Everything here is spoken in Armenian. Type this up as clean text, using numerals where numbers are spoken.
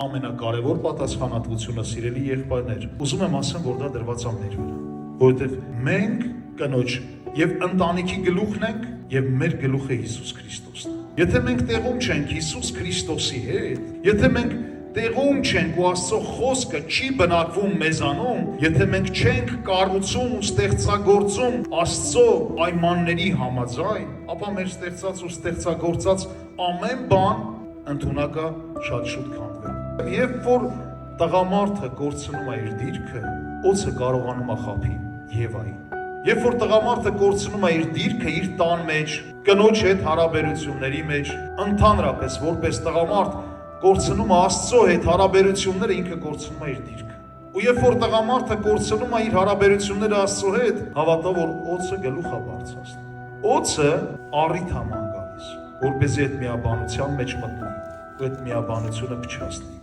Ամենակարևոր պատասխանատվությունը սիրելի եղբայրներ, ուզում եմ ասեմ, որ դա դրված է մեր վրա, որովհետև մենք կնոջ եւ ընտանիքի գլուխն ենք եւ մեր գլուխը Հիսուս Քրիստոսն է։ Եթե մենք տեղում չենք Հիսուս Քրիստոսի հետ, եթե մենք տեղում չենք ու Աստծո խոսքը չի բնակվում մեզանում, եթե մենք չենք կառուցում ու ստեղծագործում Աստծո պայմանների համաձայն, ապա մեր ստեղծած ու ստեղծագործած ամեն բան ընդունակա շատ շուտ քանդվել։ Երբ որ տղամարդը կորցնում է իր դիրքը, օձը կարողանում է խաբի Եվային։ Երբ որ տղամարդը կորցնում է իր դիրքը իր տան մեջ, կնոջ հետ հարաբերությունների մեջ, ընդհանրապես որպես տղամարդ կորցնում է Աստծո հետ հարաբերությունները, ինքը կորցնում է իր դիրքը։ Ու երբ որ տղամարդը կորցնում է իր հարաբերությունները Աստծո հետ, հավատա որ օձը գլուխ է բարձրացնում։ Օձը առիթ է ման գալիս, որպեսզի այդ միաբանության մեջ մտնի, ու այդ միաբանությունը փչացնի։